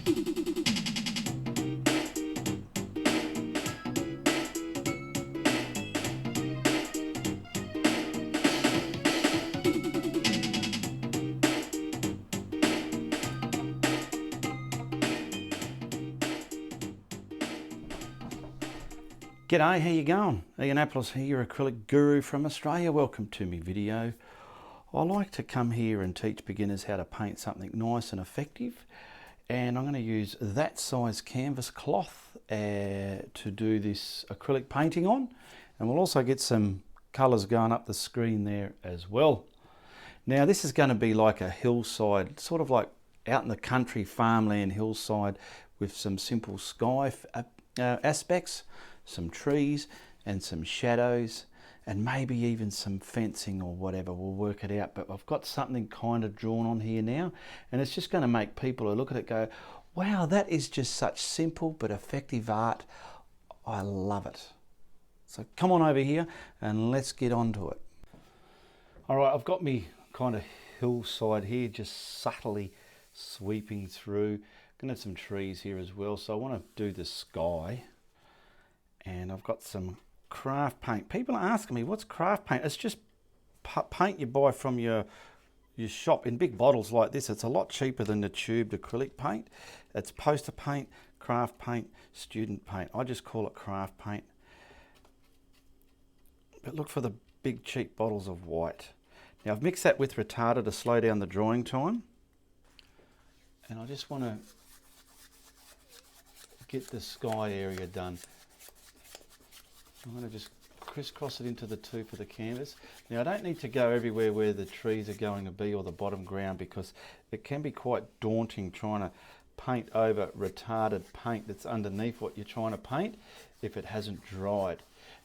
G'day, how you going? Ianapolis here, your acrylic guru from Australia. Welcome to my video. I like to come here and teach beginners how to paint something nice and effective, and I'm going to use that size canvas cloth to do this acrylic painting on, and we'll also get some colours going up the screen there as well. Now this is going to be like a hillside, sort of like out in the country farmland hillside with some simple sky aspects, some trees and some shadows, and maybe even some fencing or whatever. We'll work it out, but I've got something kind of drawn on here now, and it's just going to make people who look at it go, wow, that is just such simple but effective art. I love it. So come on over here and let's get on to it. All right, I've got me kind of hillside here, just subtly sweeping through. Gonna have some trees here as well, so I want to do the sky. And I've got some craft paint. People are asking me, what's craft paint? It's just paint you buy from your shop in big bottles like this. It's a lot cheaper than the tubed acrylic paint. It's poster paint, craft paint, student paint. I just call it craft paint. But look for the big cheap bottles of white. Now I've mixed that with retarder to slow down the drying time. And I just want to get the sky area done. I'm going to just crisscross it into the tube of the canvas. Now I don't need to go everywhere where the trees are going to be or the bottom ground, because it can be quite daunting trying to paint over retarded paint that's underneath what you're trying to paint if it hasn't dried.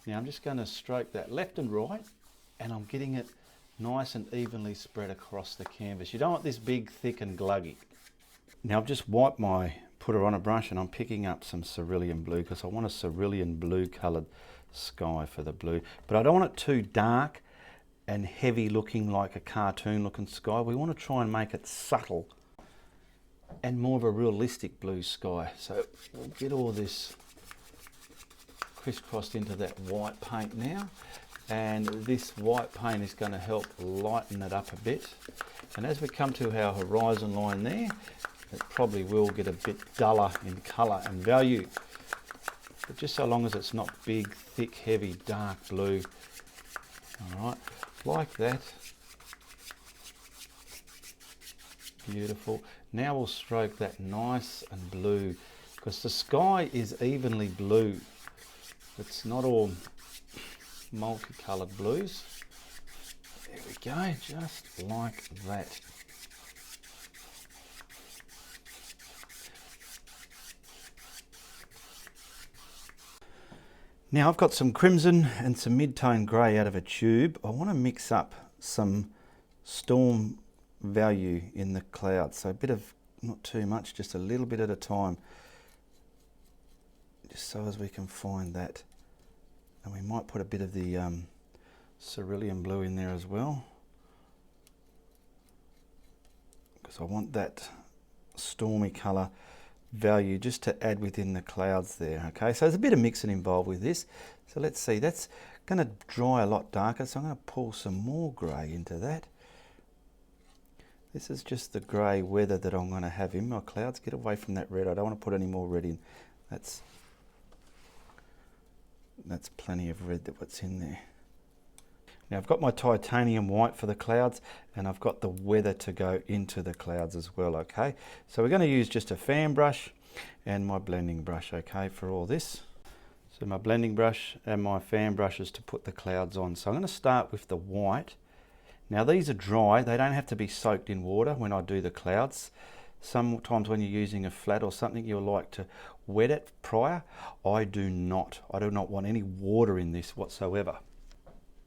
Now I'm just going to stroke that left and right, and I'm getting it nice and evenly spread across the canvas. You don't want this big, thick and gluggy. Now I've just wiped my putter on a brush, and I'm picking up some cerulean blue because I want a cerulean blue coloured sky for the blue, but I don't want it too dark and heavy looking like a cartoon looking sky. We want to try and make it subtle and more of a realistic blue sky. So we'll get all this crisscrossed into that white paint now, and this white paint is going to help lighten it up a bit. And as we come to our horizon line there, it probably will get a bit duller in colour and value. But just so long as it's not big, thick, heavy, dark blue. All right, like that. Beautiful. Now we'll stroke that nice and blue, because the sky is evenly blue. It's not all multicoloured blues. There we go, just like that. Now I've got some crimson and some mid-tone grey out of a tube. I want to mix up some storm value in the clouds. So a bit of, not too much, just a little bit at a time. Just so as we can find that. And we might put a bit of the cerulean blue in there as well, because I want that stormy colour value just to add within the clouds there. Okay, so there's a bit of mixing involved with this. So let's see, that's going to dry a lot darker, so I'm going to pull some more grey into that. This is just the grey weather that I'm going to have in my clouds. Get away from that red. I don't want to put any more red in. That's plenty of red that what's in there. Now I've got my titanium white for the clouds, and I've got the weather to go into the clouds as well, okay? So we're going to use just a fan brush and my blending brush, okay, for all this. So my blending brush and my fan brushes to put the clouds on. So I'm going to start with the white. Now these are dry, they don't have to be soaked in water when I do the clouds. Sometimes when you're using a flat or something, you'll like to wet it prior. I do not want any water in this whatsoever,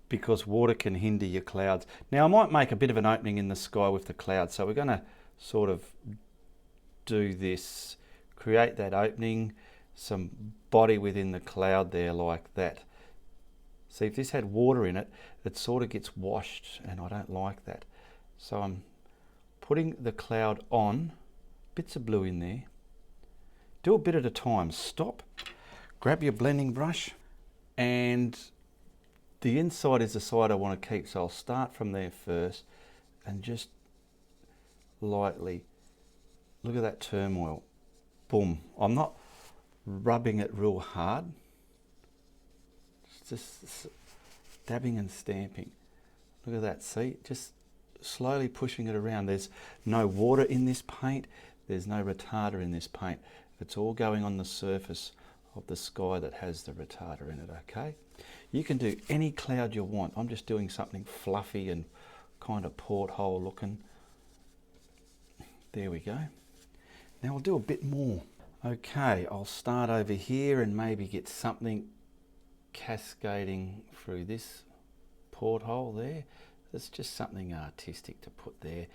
because water can hinder your clouds. Now I might make a bit of an opening in the sky with the clouds, so we're going to sort of do this, create that opening, some body within the cloud there like that. See, if this had water in it, it sort of gets washed, and I don't like that. So I'm putting the cloud on, bits of blue in there, do a bit at a time. Stop, grab your blending brush, and the inside is the side I want to keep, so I'll start from there first and just lightly, look at that turmoil, boom. I'm not rubbing it real hard, it's just dabbing and stamping. Look at that, see, just slowly pushing it around. There's no water in this paint, there's no retarder in this paint. It's all going on the surface of the sky that has the retarder in it, okay? You can do any cloud you want. I'm just doing something fluffy and kind of porthole looking. There we go. Now I'll do a bit more. Okay, I'll start over here and maybe get something cascading through this porthole there. It's just something artistic to put there,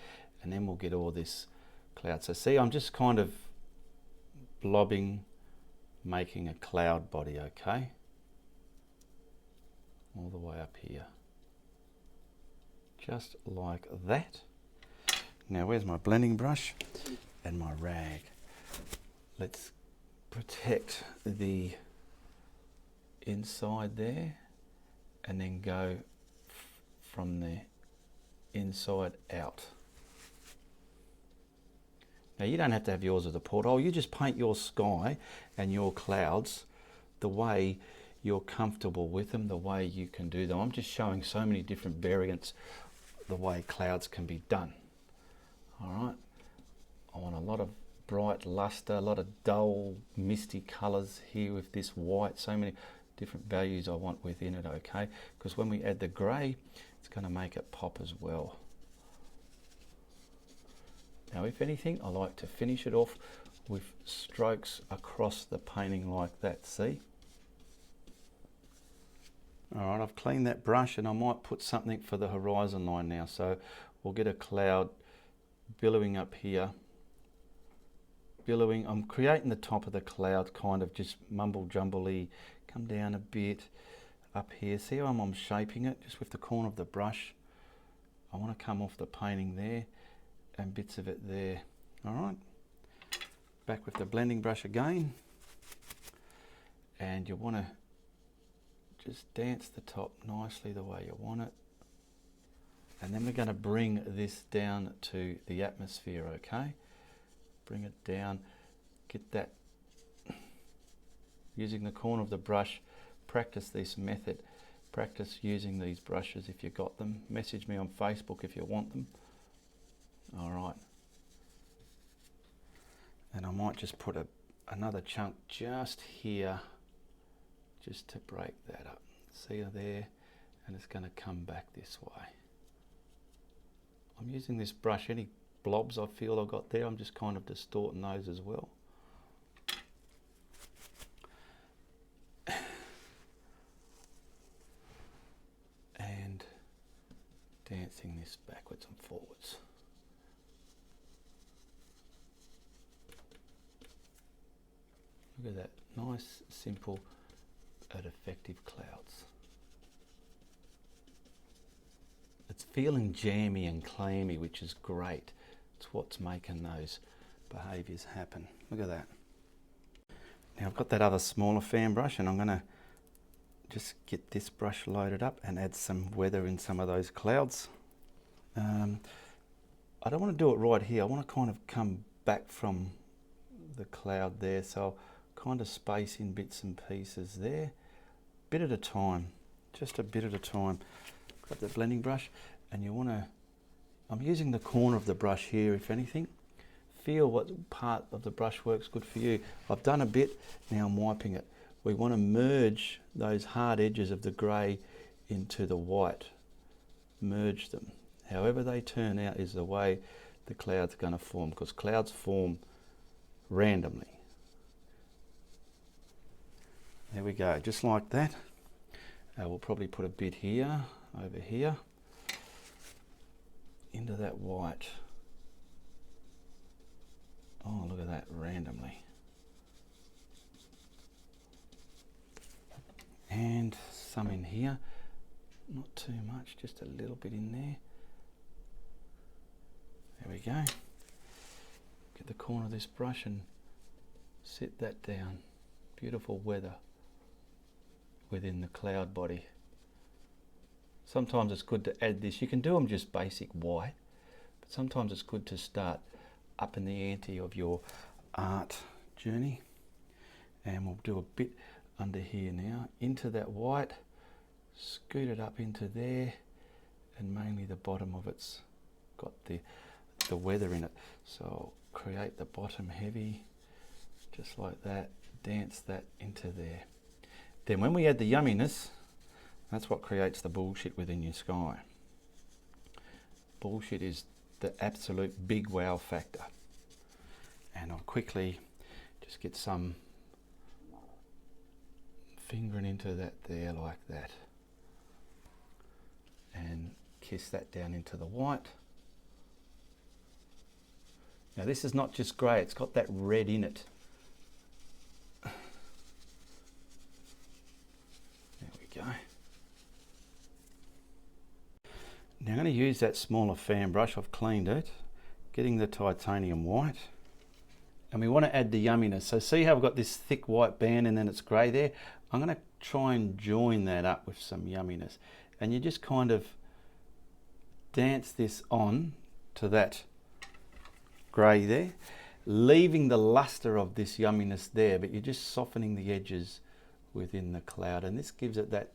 and then we'll get all this cloud. So see, I'm just kind of blobbing, making a cloud body, okay? All the way up here. Just like that. Now where's my blending brush and my rag? Let's protect the inside there and then go from the inside out. Now you don't have to have yours as a porthole, you just paint your sky and your clouds the way you're comfortable with them, the way you can do them. I'm just showing so many different variants the way clouds can be done. Alright, I want a lot of bright luster, a lot of dull misty colours here with this white, so many different values I want within it, okay? Because when we add the grey, it's going to make it pop as well. Now if anything, I like to finish it off with strokes across the painting like that, see? Alright, I've cleaned that brush and I might put something for the horizon line now. So we'll get a cloud billowing up here. Billowing, I'm creating the top of the cloud kind of just mumble jumble-y. Come down a bit up here. See how I'm shaping it just with the corner of the brush. I want to come off the painting there and bits of it there. Alright, back with the blending brush again. And you want to just dance the top nicely the way you want it. And then we're going to bring this down to the atmosphere, okay? Bring it down, get that, using the corner of the brush, practice this method. Practice using these brushes if you got them. Message me on Facebook if you want them. Alright. And I might just put another chunk just here, just to break that up. See her there? And it's going to come back this way. I'm using this brush, any blobs I feel I've got there, I'm just kind of distorting those as well. And dancing this backwards and forwards. Look at that, nice, simple, and effective clouds. It's feeling jammy and clammy, which is great. It's what's making those behaviours happen. Look at that. Now I've got that other smaller fan brush and I'm going to just get this brush loaded up and add some weather in some of those clouds. I don't want to do it right here. I want to kind of come back from the cloud there. So I'll kind of space in bits and pieces there. Bit at a time, just a bit at a time. Grab the blending brush and you want to, I'm using the corner of the brush here if anything. Feel what part of the brush works good for you. I've done a bit, now I'm wiping it. We want to merge those hard edges of the grey into the white. Merge them. However they turn out is the way the cloud's going to form, because clouds form randomly. There we go, just like that. We'll probably put a bit here, over here, into that white. Oh, look at that, randomly. And some in here, not too much, just a little bit in there. There we go. Get the corner of this brush and sit that down. Beautiful weather within the cloud body. Sometimes it's good to add this. You can do them just basic white, but sometimes it's good to start up in the ante of your art journey. And we'll do a bit under here now, into that white, scoot it up into there, and mainly the bottom of it's got the weather in it. So I'll create the bottom heavy, just like that, dance that into there. Then when we add the yumminess, that's what creates the bullshit within your sky. Bullshit is the absolute big wow factor. And I'll quickly just get some fingering into that there like that. And kiss that down into the white. Now this is not just grey, it's got that red in it. There we go. Now I'm going to use that smaller fan brush. I've cleaned it, getting the titanium white, and we want to add the yumminess. So see how I've got this thick white band and then it's grey there? I'm going to try and join that up with some yumminess, and you just kind of dance this on to that grey there, leaving the luster of this yumminess there, but you're just softening the edges within the cloud, and this gives it that,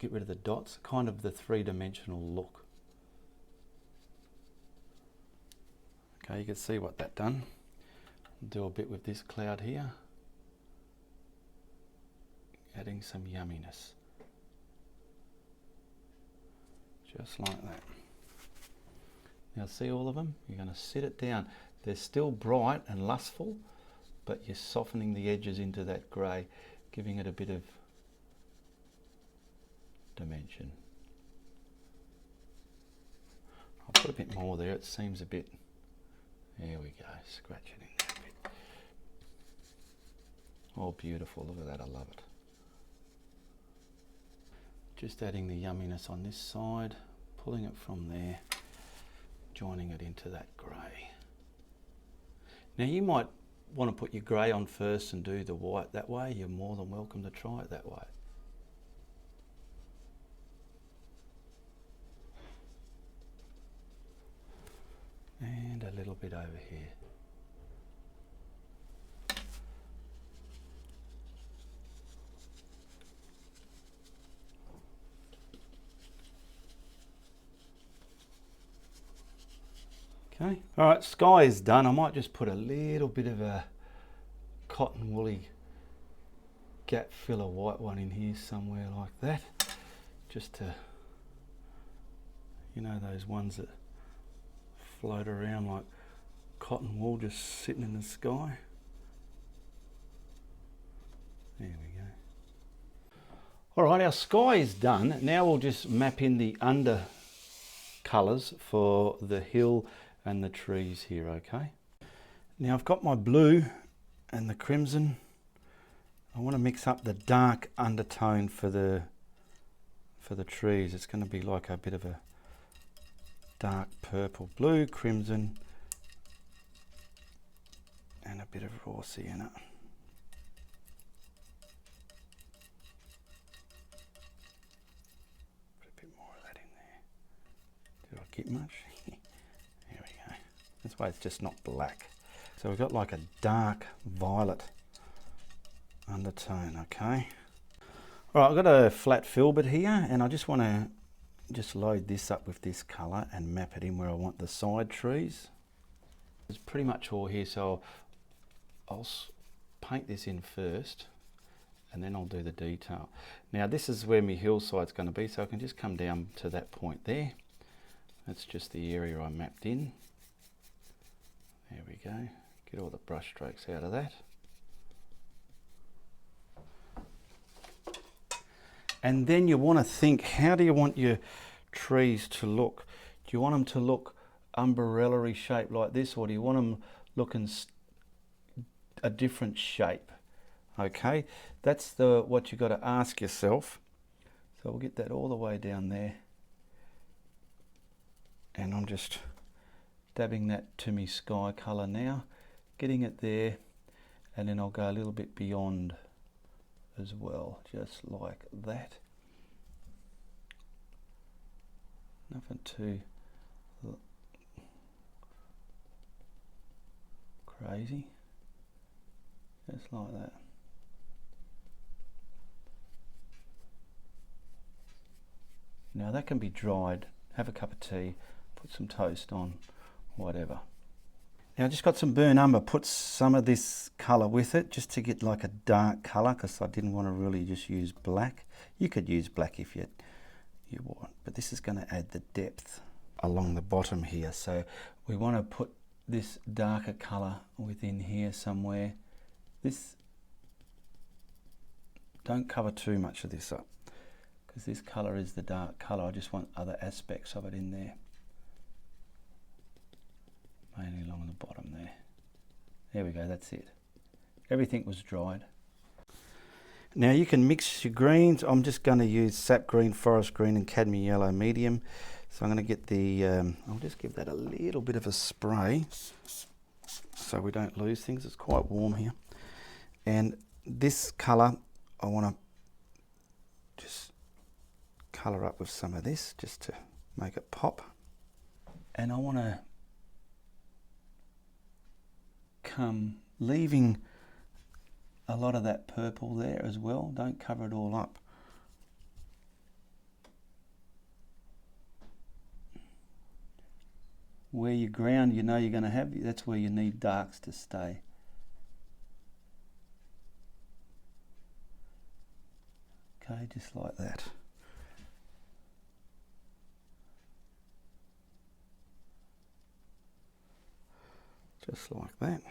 get rid of the dots, kind of the three-dimensional look. Okay, you can see what that done. Do a bit with this cloud here, adding some yumminess, just like that. Now see all of them? You're going to sit it down. They're still bright and lustful, but you're softening the edges into that grey, giving it a bit of dimension. I'll put a bit more there, it seems a bit, there we go, scratch it in there a bit. Oh beautiful, look at that, I love it. Just adding the yumminess on this side, pulling it from there, joining it into that grey. Now you might want to put your grey on first and do the white that way. You're more than welcome to try it that way. And a little bit over here. Okay, all right, sky is done. I might just put a little bit of a cotton woolly gap filler white one in here somewhere like that, just to, you know, those ones that float around like cotton wool just sitting in the sky. There we go. All right, our sky is done. Now we'll just map in the under colours for the hill and the trees here, okay? Now I've got my blue and the crimson. I want to mix up the dark undertone for the trees. It's going to be like a bit of a dark purple, blue, crimson, and a bit of horsey in it. Put a bit more of that in there. Did I get much? There we go. This way it's just not black. So we've got like a dark violet undertone, okay? All right, I've got a flat filbert here, and I just want to just load this up with this colour and map it in where I want the side trees. It's pretty much all here, so I'll paint this in first and then I'll do the detail. Now this is where my hillside's going to be, so I can just come down to that point there. That's just the area I mapped in. There we go. Get all the brush strokes out of that. And then you want to think, how do you want your trees to look? Do you want them to look umbrella-y shaped like this, or do you want them looking a different shape? Okay, that's what you got to ask yourself. So we'll get that all the way down there. And I'm just dabbing that to me sky colour now, getting it there, And then I'll go a little bit beyond as well, just like that. Nothing too crazy, just like that. Now that can be dried, have a cup of tea, put some toast on, whatever. Now I just got some burnt umber, put some of this colour with it just to get like a dark colour, because I didn't want to really just use black. You could use black if you want, but this is going to add the depth along the bottom here. So we want to put this darker colour within here somewhere. This, don't cover too much of this up, because this colour is the dark colour. I just want other aspects of it in there. Mainly along the bottom there. There we go, that's it. Everything was dried. Now you can mix your greens. I'm just going to use sap green, forest green and cadmium yellow medium. So I'm going to get the, I'll just give that a little bit of a spray so we don't lose things. It's quite warm here. And this colour, I want to just colour up with some of this just to make it pop. And I want to come leaving a lot of that purple there as well. Don't cover it all up. Where you ground, you know you're going to have, that's where you need darks to stay. Okay, just like that. Just like that.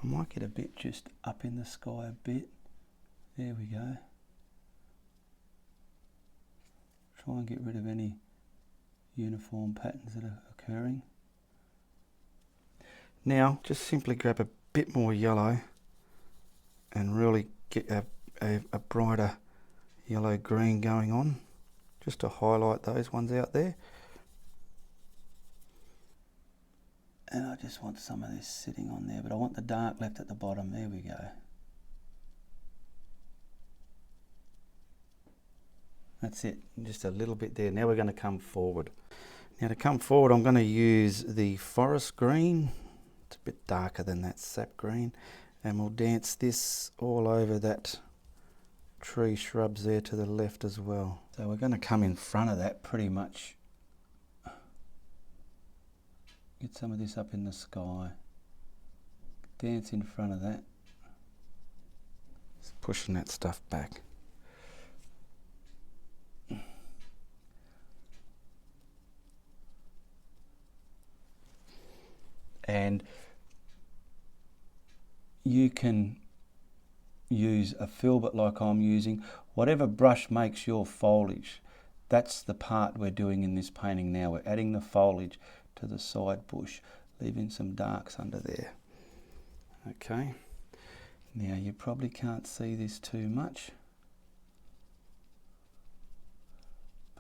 I might get a bit just up in the sky a bit. There we go. Try and get rid of any uniform patterns that are occurring. Now just simply grab a bit more yellow and really get a brighter yellow green going on, just to highlight those ones out there. And I just want some of this sitting on there, but I want the dark left at the bottom. There we go. That's it, just a little bit there. Now we're going to come forward. Now to come forward, I'm going to use the forest green. It's a bit darker than that sap green. And we'll dance this all over that tree shrubs there to the left as well. So we're going to come in front of that pretty much. Get some of this up in the sky. Dance in front of that. Just pushing that stuff back. And you can use a filbert like I'm using, whatever brush makes your foliage. That's the part we're doing in this painting now. We're adding the foliage to the side bush, leaving some darks under there. Okay, now you probably can't see this too much,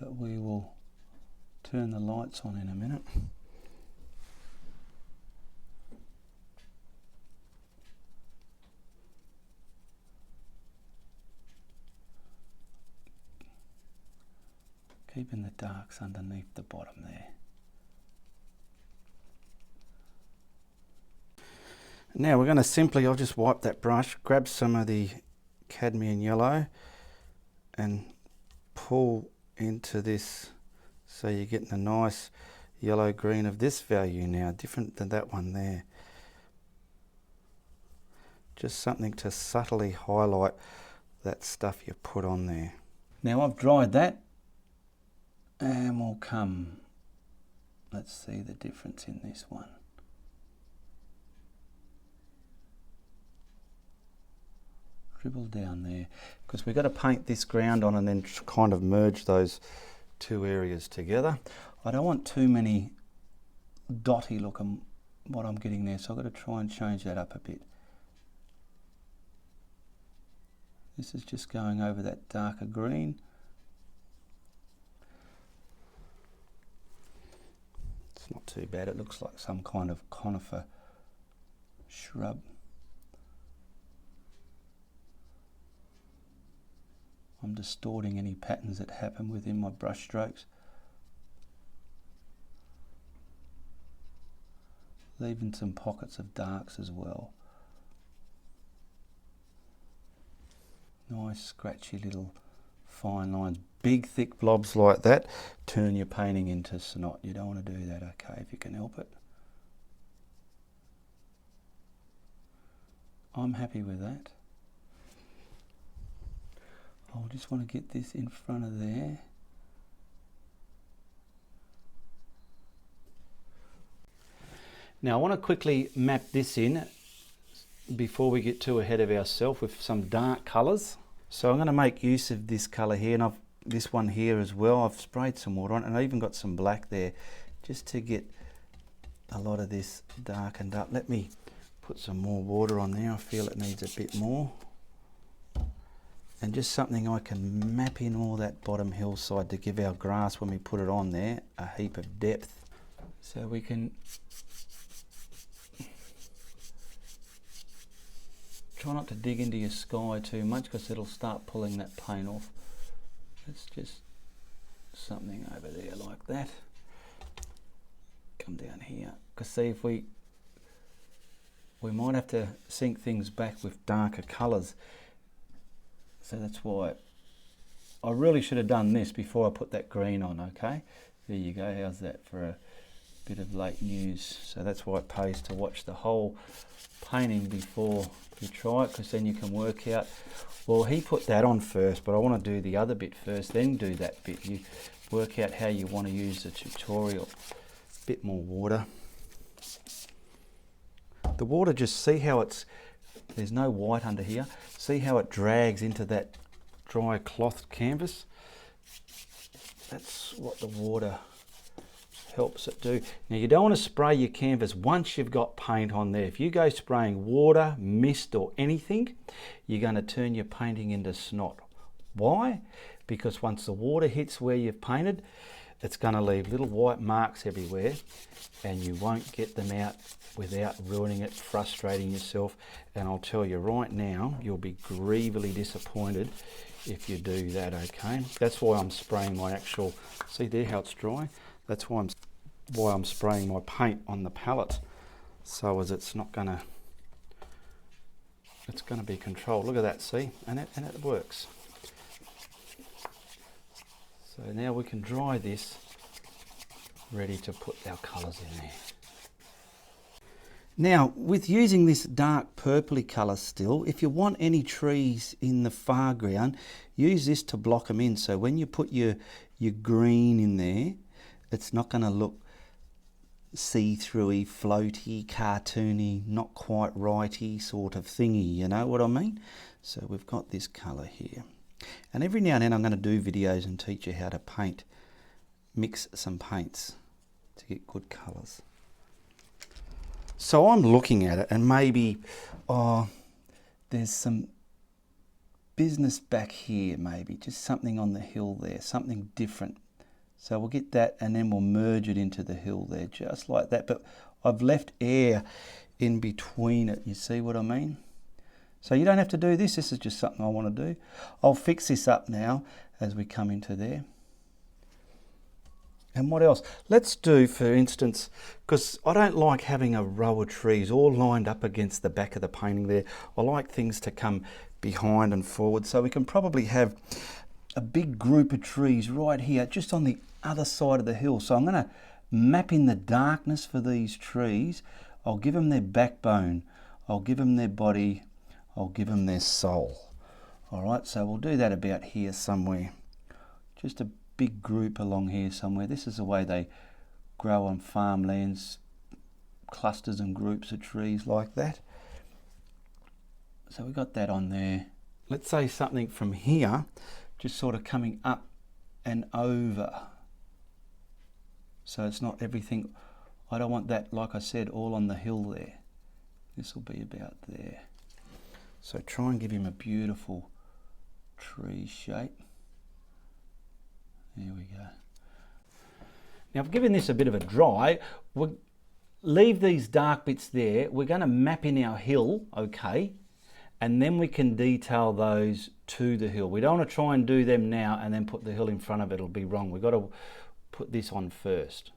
but we will turn the lights on in a minute. Keeping the darks underneath the bottom there. Now we're going to simply, I'll just wipe that brush, grab some of the cadmium yellow and pull into this so you're getting a nice yellow green of this value now, different than that one there. Just something to subtly highlight that stuff you put on there. Now I've dried that. And we'll come, let's see the difference in this one. Dribble down there, because we've got to paint this ground on and then kind of merge those two areas together. I don't want too many dotty look on what I'm getting there, so I've got to try and change that up a bit. This is just going over that darker green. It's not too bad. It looks like some kind of conifer shrub. I'm distorting any patterns that happen within my brush strokes. Leaving some pockets of darks as well. Nice scratchy little fine lines. Big thick blobs like that turn your painting into snot. You don't want to do that, okay, if you can help it. I'm happy with that. I just want to get this in front of there. Now I want to quickly map this in before we get too ahead of ourselves with some dark colours. So I'm going to make use of this colour here, and this one here as well. I've sprayed some water on it, and I even got some black there just to get a lot of this darkened up. Let me put some more water on there. I feel it needs a bit more. And just something I can map in all that bottom hillside to give our grass, when we put it on there, a heap of depth. So we can try not to dig into your sky too much, because it'll start pulling that paint off. It's just something over there like that. Come down here, because see, if we might have to sync things back with darker colours. So that's why I really should have done this before I put that green on, okay? There you go, how's that for a bit of late news? So that's why it pays to watch the whole painting before you try it, because then you can work out, well, he put that on first, but I want to do the other bit first, then do that bit. You work out how you want to use the tutorial. Bit more water. The water, just see how it's, there's no white under here. See how it drags into that dry cloth canvas? That's what the water helps it do. Now you don't want to spray your canvas once you've got paint on there. If you go spraying water, mist or anything, you're going to turn your painting into snot. Why? Because once the water hits where you've painted, it's going to leave little white marks everywhere, and you won't get them out without ruining it, frustrating yourself. And I'll tell you right now, you'll be grievously disappointed if you do that, okay? That's why I'm spraying my actual, see there how it's dry? That's why I'm spraying my paint on the palette, so as it's not gonna, it's gonna be controlled. Look at that, see? And it works. So now we can dry this, ready to put our colours in there. Now, with using this dark purpley colour still, if you want any trees in the foreground, use this to block them in. So when you put your green in there, it's not going to look see-throughy, floaty, cartoony, not quite righty sort of thingy, you know what I mean? So we've got this colour here. And every now and then I'm going to do videos and teach you how to paint, mix some paints to get good colours. So I'm looking at it, and maybe, oh, there's some business back here, maybe, just something on the hill there, something different. So we'll get that, and then we'll merge it into the hill there, just like that. But I've left air in between it, you see what I mean? So you don't have to do this, this is just something I want to do. I'll fix this up now as we come into there. And what else? Let's do, for instance, because I don't like having a row of trees all lined up against the back of the painting there. I like things to come behind and forward. So we can probably have a big group of trees right here, just on the other side of the hill. So I'm going to map in the darkness for these trees. I'll give them their backbone. I'll give them their body. I'll give them their soul. All right, so we'll do that about here somewhere. Just a big group along here somewhere. This is the way they grow on farmlands, clusters and groups of trees like that. So we got that on there. Let's say something from here, just sort of coming up and over. So it's not everything. I don't want that, like I said, all on the hill there. This will be about there. So try and give him a beautiful tree shape. There we go. Now I've given this a bit of a dry. We'll leave these dark bits there. We're going to map in our hill, okay? and then we can detail those to the hill. We don't want to try and do them now and then put the hill in front of it. It'll be wrong. We've got to put this on first.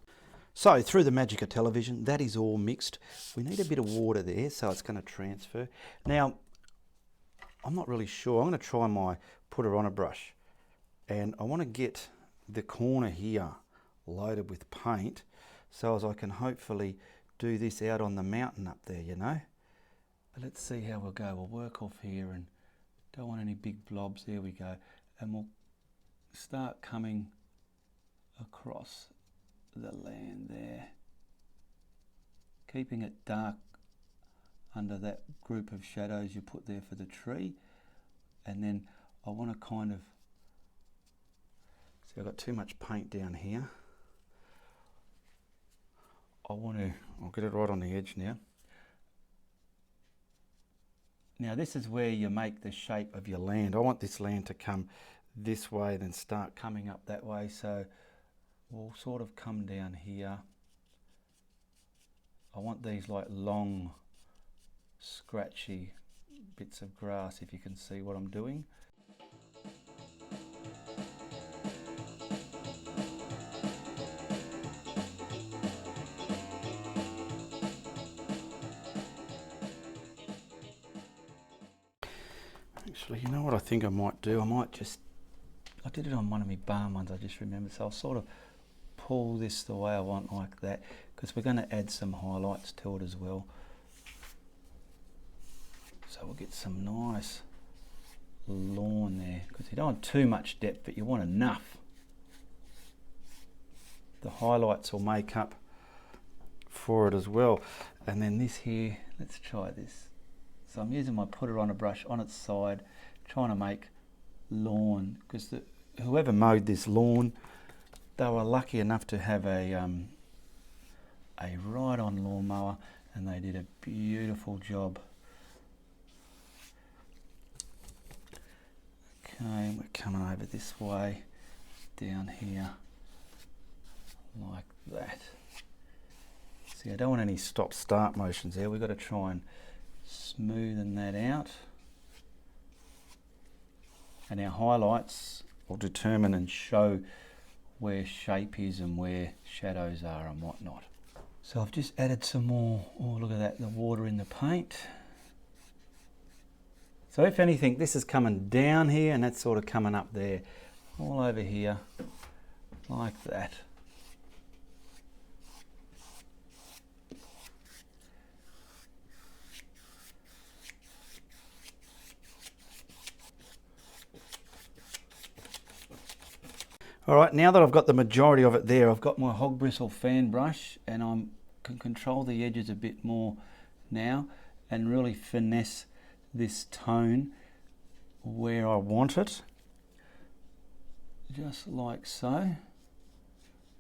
So through the magic of television, that is all mixed. We need a bit of water there, so it's going to transfer. Now, I'm not really sure. I'm going to try my putter on a brush, and I want to get the corner here loaded with paint so as I can hopefully do this out on the mountain up there, you know. But let's see how we'll go. We'll work off here and don't want any big blobs. There we go. And we'll start coming across the land there, keeping it dark under that group of shadows you put there for the tree. And then I want to kind of, see, I've got too much paint down here. I'll get it right on the edge now. Now this is where you make the shape of your land. I want this land to come this way, then start coming up that way. So we'll sort of come down here. I want these like long, scratchy bits of grass, if you can see what I'm doing. Actually, you know what I think I might do? I did it on one of my barn ones, I just remembered. So I'll sort of pull this the way I want, like that, because we're going to add some highlights to it as well. So we'll get some nice lawn there, because you don't want too much depth, but you want enough. The highlights will make up for it as well. And then this here, let's try this. So I'm using my putter on a brush on its side, trying to make lawn, because whoever mowed this lawn, they were lucky enough to have a ride-on lawnmower, and they did a beautiful job. Okay, we're coming over this way, down here, like that. See, I don't want any stop-start motions there. We've got to try and smoothen that out. And our highlights will determine and show where shape is and where shadows are and whatnot. So I've just added some more, oh look at that, the water in the paint. So if anything, this is coming down here and that's sort of coming up there, all over here, like that. All right, now that I've got the majority of it there, I've got my hog bristle fan brush, and I can control the edges a bit more now and really finesse this tone where I want it, just like so.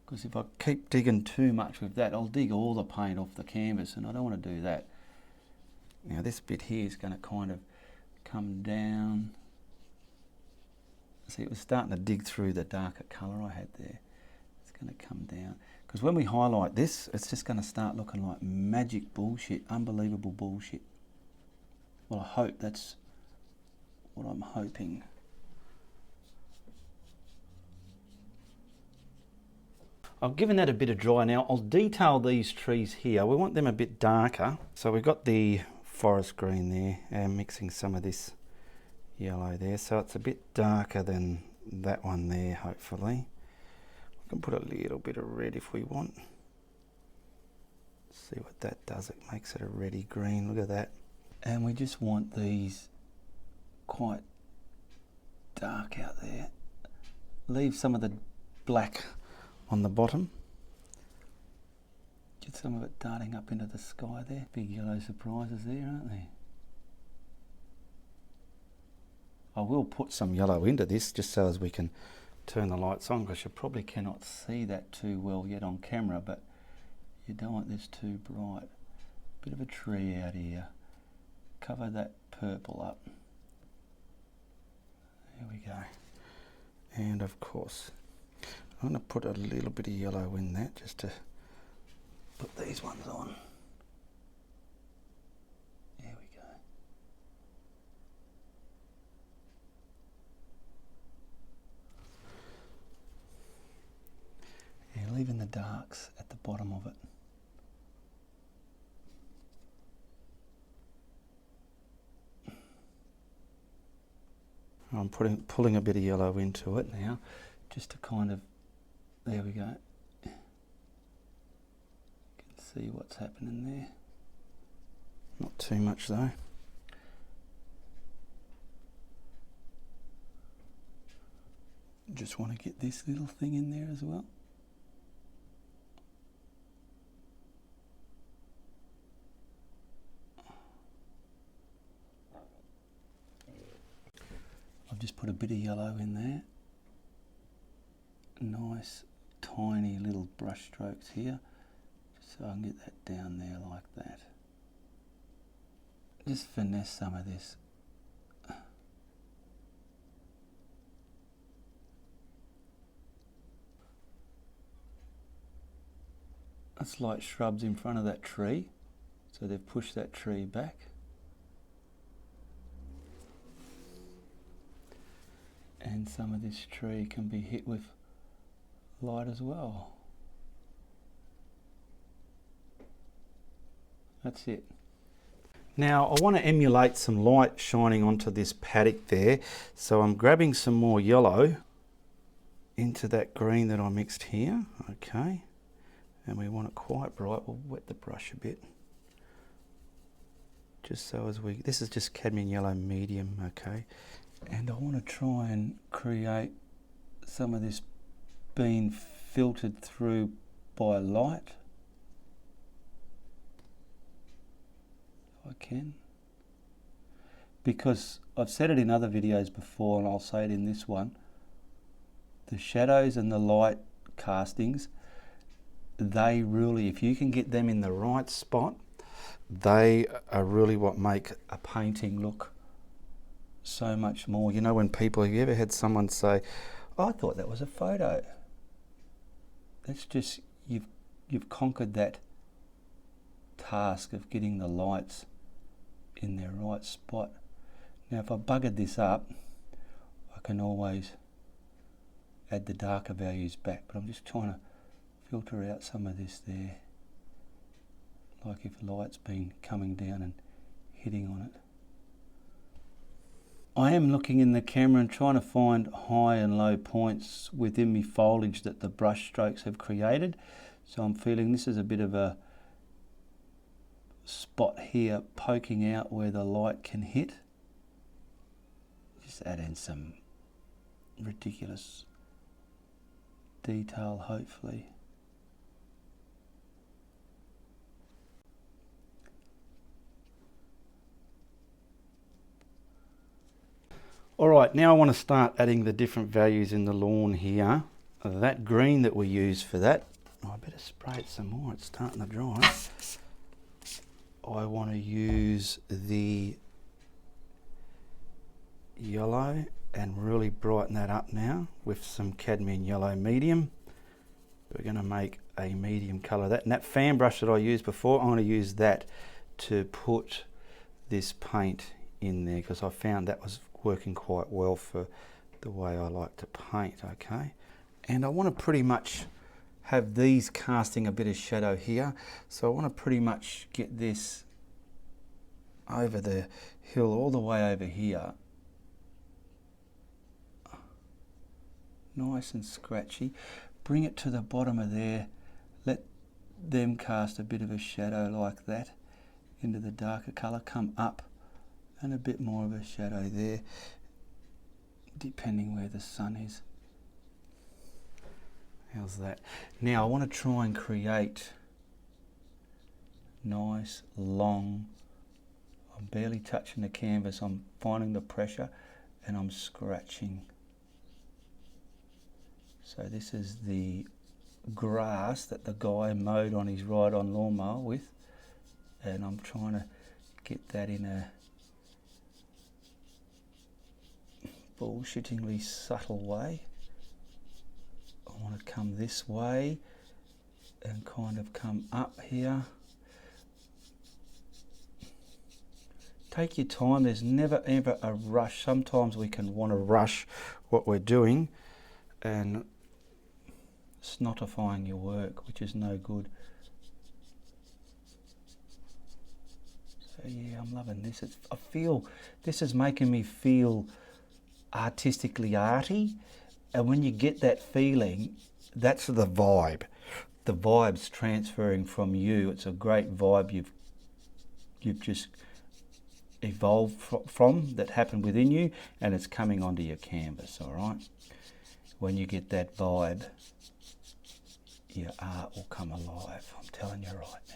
Because if I keep digging too much with that, I'll dig all the paint off the canvas, and I don't want to do that. Now this bit here is going to kind of come down. See, it was starting to dig through the darker colour I had there. It's going to come down. Because when we highlight this, it's just going to start looking like magic bullshit, unbelievable bullshit. Well, I hope that's what I'm hoping. I've given that a bit of dry now. I'll detail these trees here. We want them a bit darker. So we've got the forest green there and mixing some of this yellow there, so it's a bit darker than that one there. Hopefully we can put a little bit of red if we want. See what that does. It makes it a reddy green. Look at that. And we just want these quite dark out there. Leave some of the black on the bottom. Get some of it darting up into the sky there. Big yellow surprises there, aren't they? I will put some yellow into this just so as we can turn the lights on, because you probably cannot see that too well yet on camera, but you don't want this too bright. Bit of a tree out here. Cover that purple up. There we go. And of course, I'm going to put a little bit of yellow in that just to put these ones on. There we go. darks at the bottom of it. I'm pulling a bit of yellow into it now, just to kind of, there we go. You can see what's happening there. Not too much though. Just want to get this little thing in there as well. I've just put a bit of yellow in there. Nice tiny little brush strokes here, just so I can get that down there like that. Just finesse some of this. It's like shrubs in front of that tree, so they've pushed that tree back. And some of this tree can be hit with light as well. That's it. Now I want to emulate some light shining onto this paddock there, so I'm grabbing some more yellow into that green that I mixed here. Okay, and we want it quite bright. We'll wet the brush a bit, just so as we, this is just cadmium yellow medium. Okay, and I want to try and create some of this being filtered through by light, if I can, because I've said it in other videos before and I'll say it in this one, the shadows and the light castings, they really, if you can get them in the right spot, they are really what make a painting look so much more. You know, when people, have you ever had someone say, oh, I thought that was a photo? That's just, you've conquered that task of getting the lights in their right spot. Now if I buggered this up, I can always add the darker values back, but I'm just trying to filter out some of this there, like if light's been coming down and hitting on it. I am looking in the camera and trying to find high and low points within my foliage that the brush strokes have created. So I'm feeling this is a bit of a spot here poking out where the light can hit. Just add in some ridiculous detail, hopefully. Alright, now I want to start adding the different values in the lawn here. That green that we use for that, oh, I better spray it some more, it's starting to dry. I want to use the yellow and really brighten that up now with some cadmium yellow medium. We're going to make a medium colour. And that fan brush that I used before, I'm going to use that to put this paint in there, because I found that was working quite well for the way I like to paint. Okay, and I want to pretty much have these casting a bit of shadow here, so I want to pretty much get this over the hill all the way over here, nice and scratchy. Bring it to the bottom of there, let them cast a bit of a shadow like that into the darker colour, come up and a bit more of a shadow there, depending where the sun is. How's that? Now I want to try and create nice, long, I'm barely touching the canvas, I'm finding the pressure and I'm scratching. So this is the grass that the guy mowed on his ride-on lawnmower with, and I'm trying to get that in a bullshittingly subtle way. I want to come this way and kind of come up here. Take your time, there's never ever a rush. Sometimes we can want to rush what we're doing and snotifying your work, which is no good. So yeah, I'm loving this. I feel this is making me feel artistically arty, and when you get that feeling, that's the vibe. The vibe's transferring from you. It's a great vibe you've just evolved from, that happened within you, and it's coming onto your canvas. All right, when you get that vibe, your art will come alive. I'm telling you right now.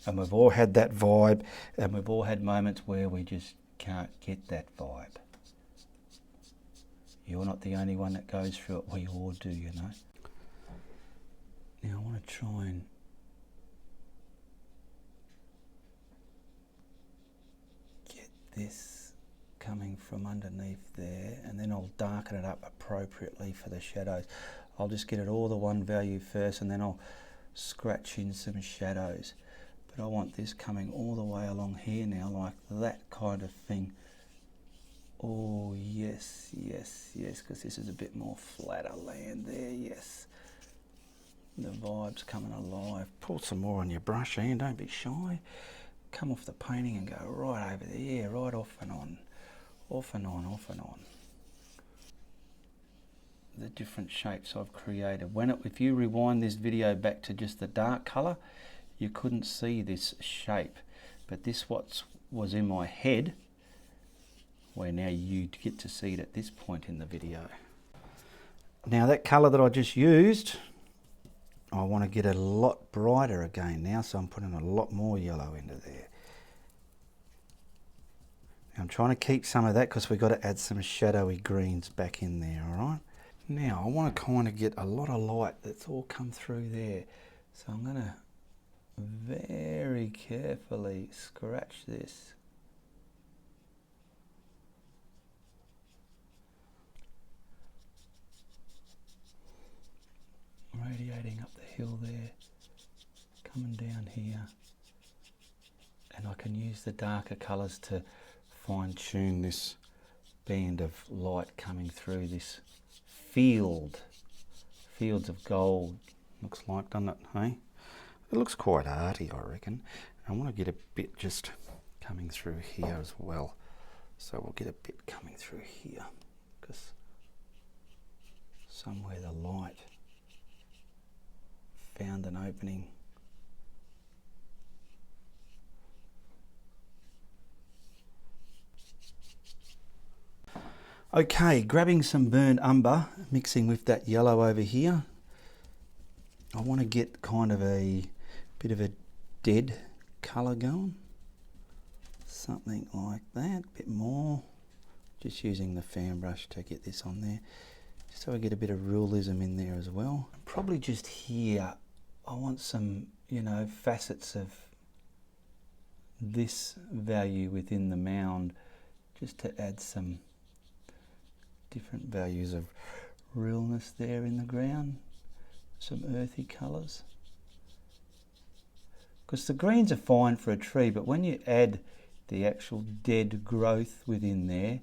And we've all had that vibe, and we've all had moments where we just can't get that vibe. You're not the only one that goes through it. We all do, you know. Now I want to try and get this coming from underneath there, and then I'll darken it up appropriately for the shadows. I'll just get it all the one value first, and then I'll scratch in some shadows. But I want this coming all the way along here now, like that kind of thing. Oh yes, yes, yes, because this is a bit more flatter land there, yes. The vibe's coming alive. Pull some more on your brush, Ian, don't be shy. Come off the painting and go right over there, yeah, right off and on. Off and on, off and on. The different shapes I've created. If you rewind this video back to just the dark colour, you couldn't see this shape. But this was in my head, where now you get to see it at this point in the video. Now that colour that I just used, I want to get it a lot brighter again now, so I'm putting a lot more yellow into there. Now I'm trying to keep some of that because we've got to add some shadowy greens back in there, all right? Now I want to kind of get a lot of light that's all come through there. So I'm going to very carefully scratch this. Radiating up the hill there, coming down here, and I can use the darker colours to fine tune this band of light coming through this fields of gold. Looks like, doesn't it, hey? It looks quite arty, I reckon. I want to get a bit just coming through here as well, so we'll get a bit coming through here, because somewhere the light found an opening. Okay, grabbing some burnt umber, mixing with that yellow over here. I want to get kind of a bit of a dead colour going. Something like that, a bit more. Just using the fan brush to get this on there, just so I get a bit of realism in there as well. Probably just here, I want some, you know, facets of this value within the mound, just to add some different values of realness there in the ground, some earthy colours. Because the greens are fine for a tree, but when you add the actual dead growth within there,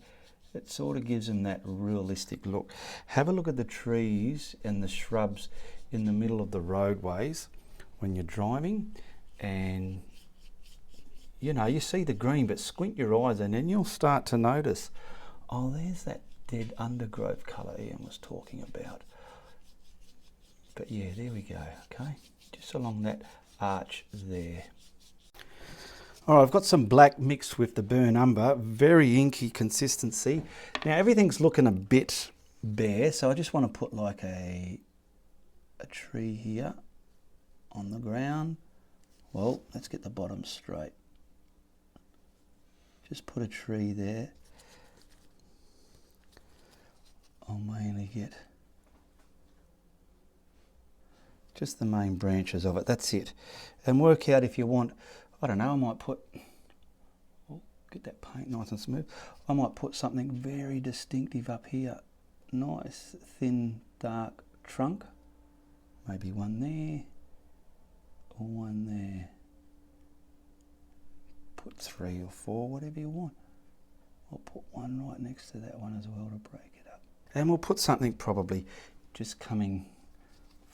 it sort of gives them that realistic look. Have a look at the trees and the shrubs in the middle of the roadways when you're driving, and you know, you see the green, but squint your eyes and then you'll start to notice, oh, there's that dead undergrowth colour Ian was talking about. But yeah, there we go, okay, just along that arch there. All right, I've got some black mixed with the burnt umber, very inky consistency. Now everything's looking a bit bare, so I just want to put like a tree here on the ground. Well, let's get the bottom straight. Just put a tree there. I'll mainly get just the main branches of it, that's it. And work out if you want, I don't know, I might put, oh, get that paint nice and smooth. I might put something very distinctive up here. Nice, thin, dark trunk. Maybe one there, or one there. Put 3 or 4, whatever you want. I'll put one right next to that one as well to break it up. And we'll put something probably just coming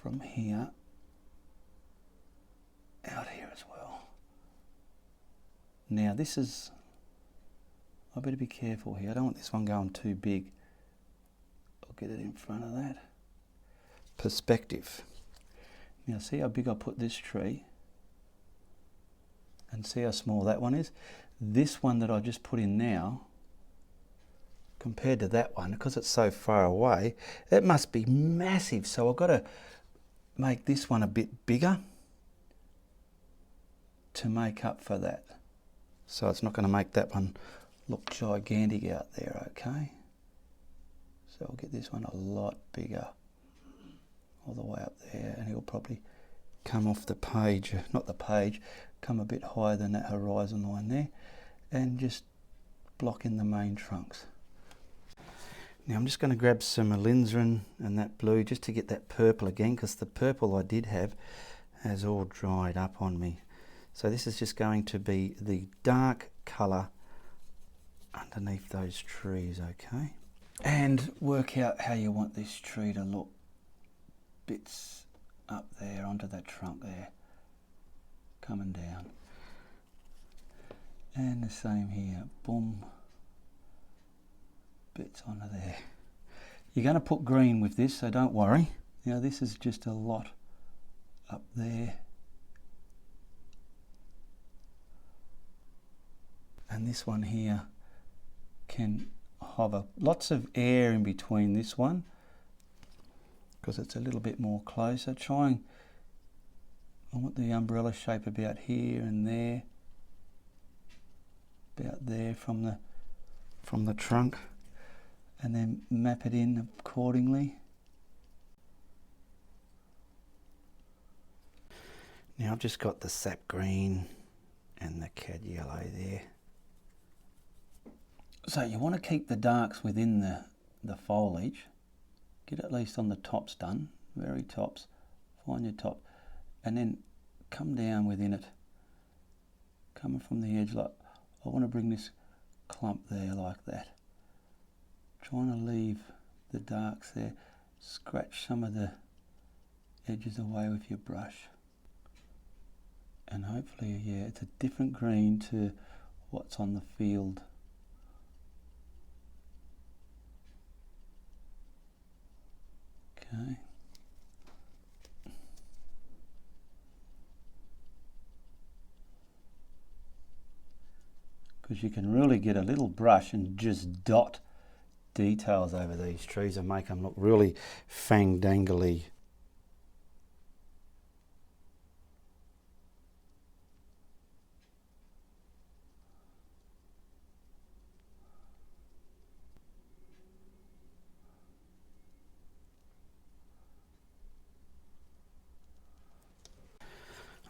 from here out here as well. Now this is, I better be careful here. I don't want this one going too big. I'll get it in front of that. Perspective. Now see how big I put this tree, and see how small that one is. This one that I just put in now, compared to that one, because it's so far away, it must be massive. So I've got to make this one a bit bigger to make up for that. So it's not going to make that one look gigantic out there, okay? So I'll get this one a lot bigger, all the way up there, and he'll probably come off the page, not the page, come a bit higher than that horizon line there, and just block in the main trunks. Now I'm just going to grab some alizarin and that blue just to get that purple again, because the purple I did have has all dried up on me. So this is just going to be the dark colour underneath those trees, okay? And work out how you want this tree to look. Bits up there onto that trunk there, coming down. And the same here, boom, bits onto there. You're going to put green with this, so don't worry. Now this is just a lot up there. And this one here can hover. Lots of air in between this one, because it's a little bit more closer. I want the umbrella shape about here and there, about there from the trunk, and then map it in accordingly. Now I've just got the sap green and the cad yellow there. So you want to keep the darks within the foliage. Get at least on the tops done, very tops. Find your top, and then come down within it, coming from the edge. Like, I want to bring this clump there like that. Trying to leave the darks there. Scratch some of the edges away with your brush, and hopefully, yeah, it's a different green to what's on the field. Okay. Because you can really get a little brush and just dot details over these trees and make them look really fang-dangly.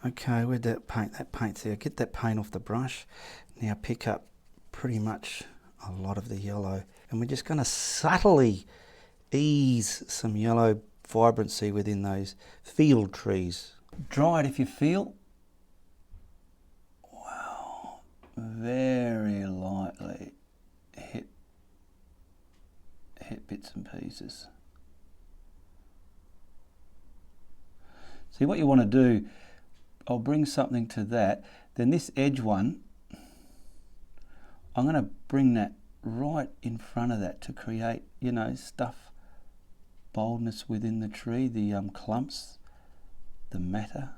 Okay, where'd that paint? That paint's there. Get that paint off the brush. Now pick up pretty much a lot of the yellow, and we're just going to subtly ease some yellow vibrancy within those field trees. Dry it if you feel. Wow, very lightly hit bits and pieces. See what you want to do. I'll bring something to that. Then this edge one, I'm going to bring that right in front of that to create, you know, stuff, boldness within the tree, the clumps, the matter.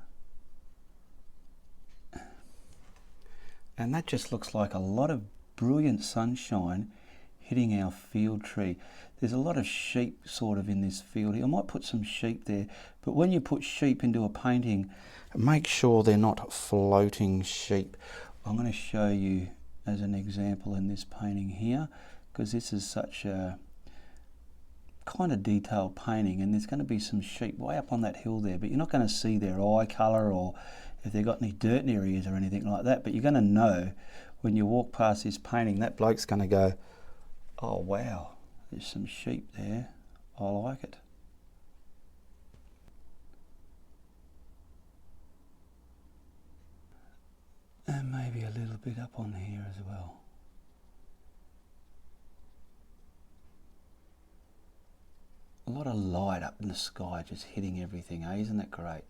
And that just looks like a lot of brilliant sunshine hitting our field tree. There's a lot of sheep sort of in this field here. I might put some sheep there, but when you put sheep into a painting, make sure they're not floating sheep. I'm going to show you as an example in this painting here, because this is such a kind of detailed painting, and there's going to be some sheep way up on that hill there, but you're not going to see their eye colour or if they've got any dirt in their ears or anything like that, but you're going to know when you walk past this painting, that bloke's going to go, oh wow, there's some sheep there, I like it. And maybe a little bit up on here as well. lot of light up in the sky just hitting everything, eh? Isn't that great?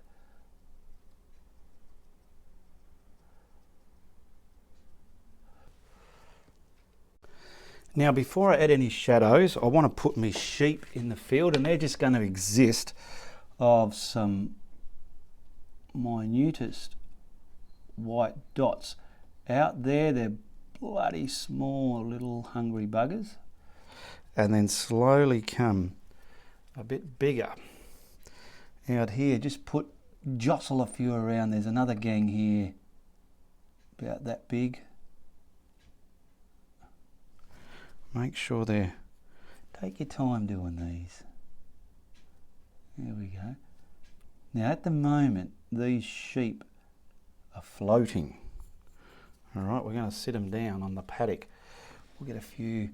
Now before I add any shadows, I want to put my sheep in the field, and they're just going to exist of some minutest white dots. Out there they're bloody small little hungry buggers, and then slowly come a bit bigger. Out here, just jostle a few around. There's another gang here about that big. Make sure take your time doing these. There we go. Now at the moment, these sheep are floating. All right, we're going to sit them down on the paddock. We'll get a few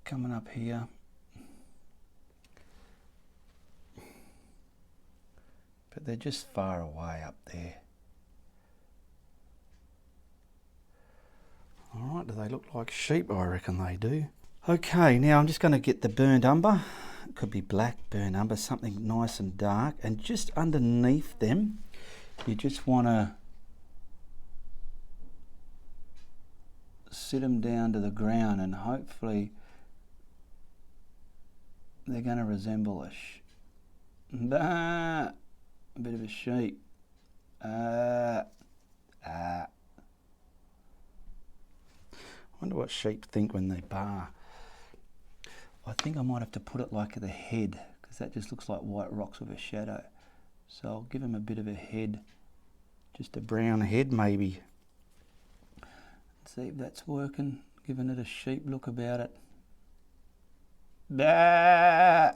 coming up here. But they're just far away up there. All right, do they look like sheep? I reckon they do. Okay, now I'm just going to get the burnt umber. It could be black burnt umber, something nice and dark. And just underneath them, you just want to sit them down to the ground, and hopefully they're going to resemble a bit of a sheep. I wonder what sheep think when they bar. I think I might have to put it like the head, because that just looks like white rocks with a shadow. So I'll give him a bit of a head, just a brown head maybe. See if that's working, giving it a sheep look about it. Bah!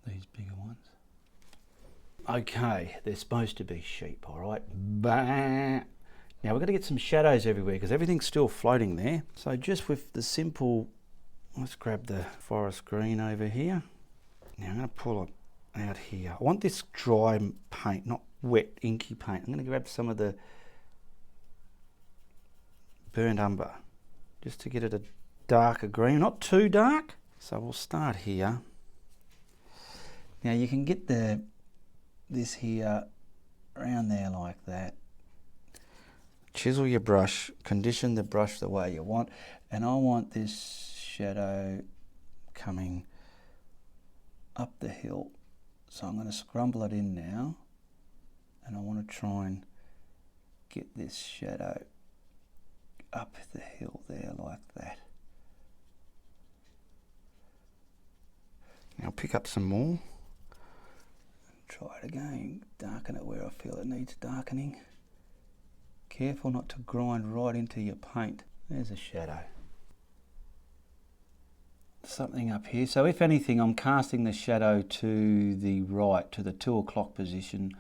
These bigger ones. Okay, they're supposed to be sheep, all right. Bah! Now we've got to get some shadows everywhere because everything's still floating there. So just with the simple, let's grab the forest green over here. Now I'm going to pull it out here. I want this dry paint, not wet, inky paint. I'm going to grab some of the burnt umber just to get it a darker green, not too dark. So we'll start here. Now you can get this here around there like that. Chisel your brush, condition the brush the way you want, and I want this shadow coming up the hill. So I'm going to scrumble it in now, and I want to try and get this shadow up the hill there like that. Now pick up some more. Try it again, darken it where I feel it needs darkening. Careful not to grind right into your paint. There's a shadow. Something up here. So if anything, I'm casting the shadow to the right, to the 2 o'clock position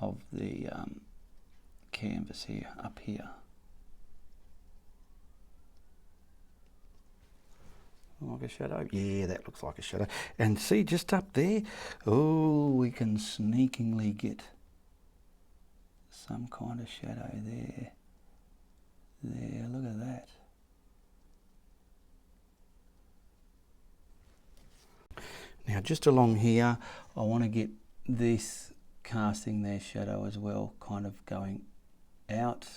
of the canvas here, up here. Like a shadow? Yeah, that looks like a shadow. And see, just up there, oh, we can sneakingly get some kind of shadow there. There, look at that. Now just along here, I want to get this casting their shadow as well, kind of going out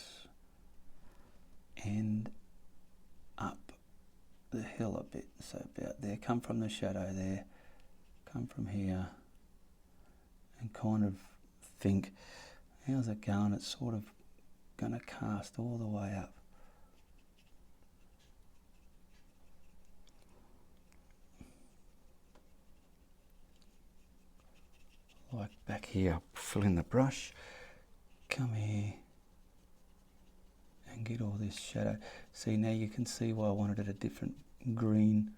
and up the hill a bit. So about there, come from the shadow there, come from here, and kind of think, how's it going? It's sort of going to cast all the way up. Like back here, fill in the brush, come here and get all this shadow. See, now you can see why I wanted it a different green.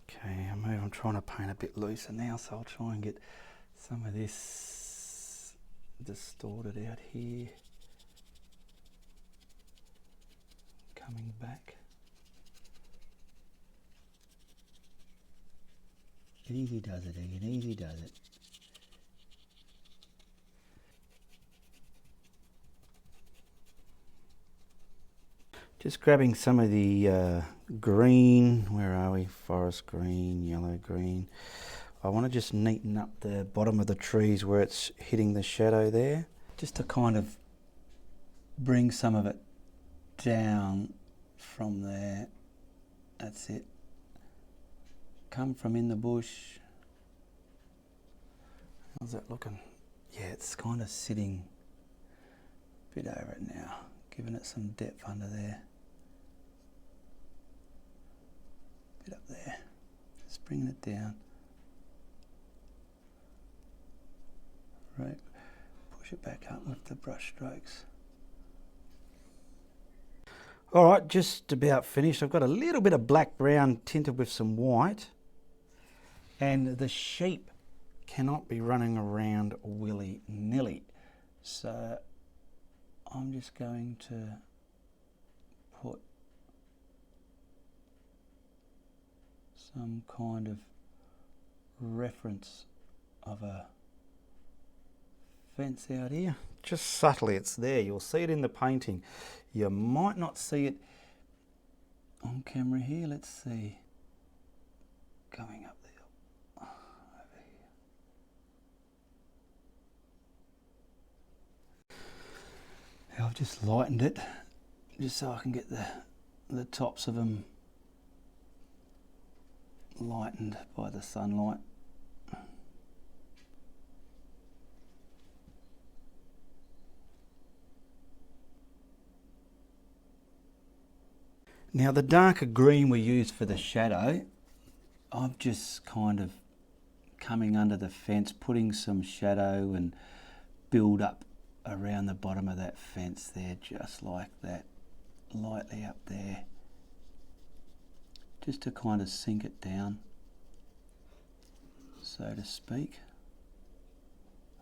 Okay, I'm trying to paint a bit looser now, so I'll try and get some of this distorted out here, coming back. Easy does it, Ian, easy does it. Just grabbing some of the green, where are we? Forest green, yellow green. I want to just neaten up the bottom of the trees where it's hitting the shadow there, just to kind of bring some of it down from there. That's it. Come from in the bush. How's that looking? Yeah, it's kind of sitting a bit over it now, giving it some depth under there. Bit up there. Just bringing it down. Right. Push it back up with the brush strokes. All right, just about finished. I've got a little bit of black brown tinted with some white, and the sheep cannot be running around willy-nilly. So I'm just going to put some kind of reference of a fence out here. Just subtly, it's there. You'll see it in the painting. You might not see it on camera here. Let's see. Going up there. Over here. I've just lightened it just so I can get the tops of them lightened by the sunlight. Now the darker green we used for the shadow, I'm just kind of coming under the fence, putting some shadow and build up around the bottom of that fence there, just like that, lightly up there, just to kind of sink it down, so to speak.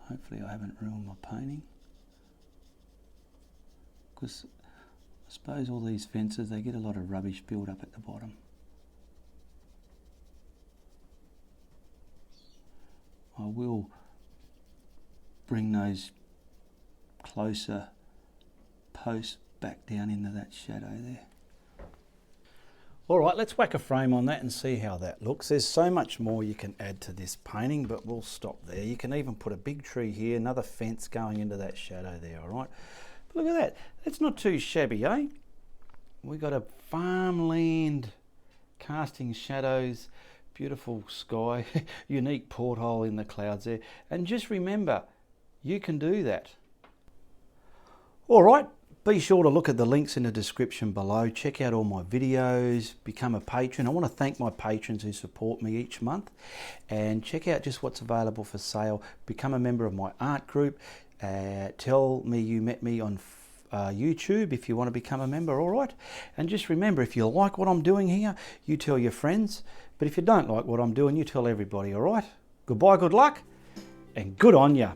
Hopefully I haven't ruined my painting, because I suppose all these fences, they get a lot of rubbish built up at the bottom. I will bring those closer posts back down into that shadow there. All right, let's whack a frame on that and see how that looks. There's so much more you can add to this painting, but we'll stop there. You can even put a big tree here, another fence going into that shadow there, all right? Look at that. That's not too shabby, eh? We got a farmland casting shadows, beautiful sky, unique porthole in the clouds there. And just remember, you can do that. All right, be sure to look at the links in the description below. Check out all my videos, become a patron. I want to thank my patrons who support me each month. And check out just what's available for sale. Become a member of my art group. Tell me you met me on YouTube if you want to become a member, all right? And just remember, if you like what I'm doing here, you tell your friends. But if you don't like what I'm doing, you tell everybody, all right? Goodbye, good luck, and good on ya.